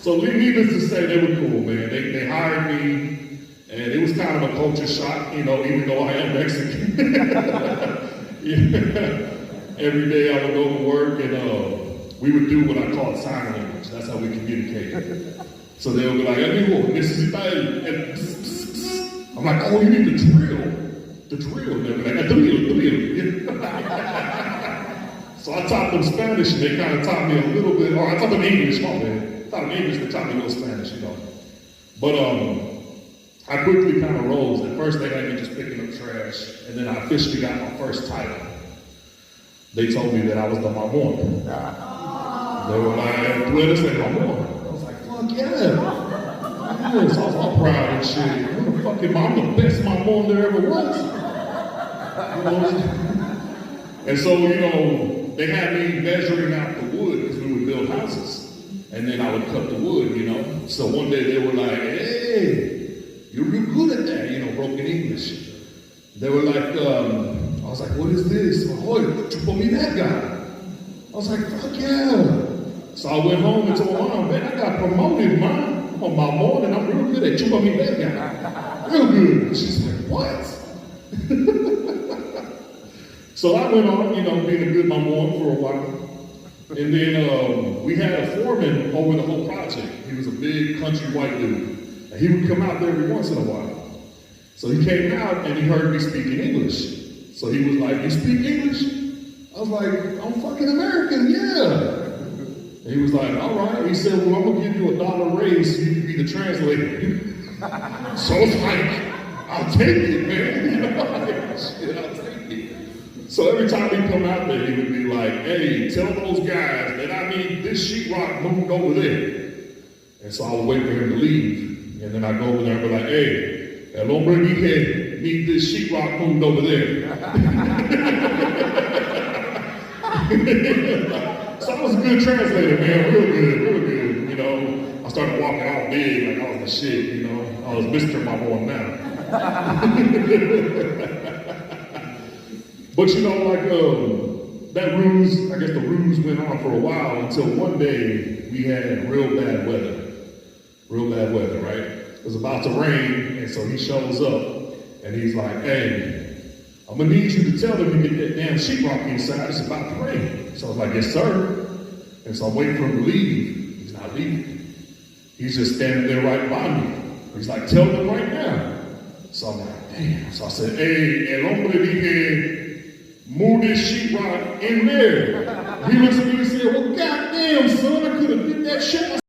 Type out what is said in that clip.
So needless to say, they were cool, man. They hired me, and it was kind of a culture shock, you know, even though I am Mexican. Yeah. Every day I would go to work, and we would do what I call sign language. That's how we communicated. So they would be like, amigo, this is Italian. And I'm like, oh, you need the drill. The drill. And they were like, the drill. So I taught them Spanish, and they kind of taught me a little bit, or I taught them English, my man. I taught them English, they taught me a little Spanish, you know. But I quickly kind of rose. At first, they had me just picking up trash, and then I officially got my first title. They told me that I was the Mamon. They were like, tú eres el Mamon. I was like, fuck yeah. Yes, I was all proud and shit. I'm the fucking I'm the best Mamon there ever was. You know? And so, you know, they had me measuring out the wood because we would build houses. And then I would cut the wood, you know. So one day they were like, hey, you're real good at that, you know, broken English. They were like, I was like, what is this? Oh, chupo mi verga. I was like, fuck yeah. So I went home and told Mom, man, I got promoted, Mom. I'm on my morning, I'm real good at chupo mi verga. Real good. And she's like, what? So I went on, you know, being a good Mamon for a while. And then we had a foreman over the whole project. He was a big country white dude. And he would come out there every once in a while. So he came out and he heard me speaking English. So he was like, you speak English? I was like, I'm fucking American, yeah. And he was like, all right. He said, well, I'm gonna give you $1 raise so you can be the translator. So it's like, I'll take it, man. You know, shit, I'll take it. So every time he'd come out there, he would be like, hey, tell those guys that I need this sheetrock moved over there. And so I would wait for him to leave. And then I'd go over there and be like, hey, el hombre dije, need this sheetrock moved over there. So I was a good translator, man, real good, you know. I started walking out big like I was the shit, you know. I was Mr. Mamon now. But you know, like that ruse, I guess the ruse went on for a while until one day we had real bad weather. Real bad weather, right? It was about to rain, and so he shows up, and he's like, hey, I'm gonna need you to tell them to get that damn sheetrock inside, it's about to rain. So I was like, yes, sir. And so I'm waiting for him to leave. He's not leaving. He's just standing there right by me. He's like, tell them right now. So I'm like, damn. So I said, hey, el hombre dije, move this sheetrock in there. He looks at me and said, well, goddamn, son, I could have did that shit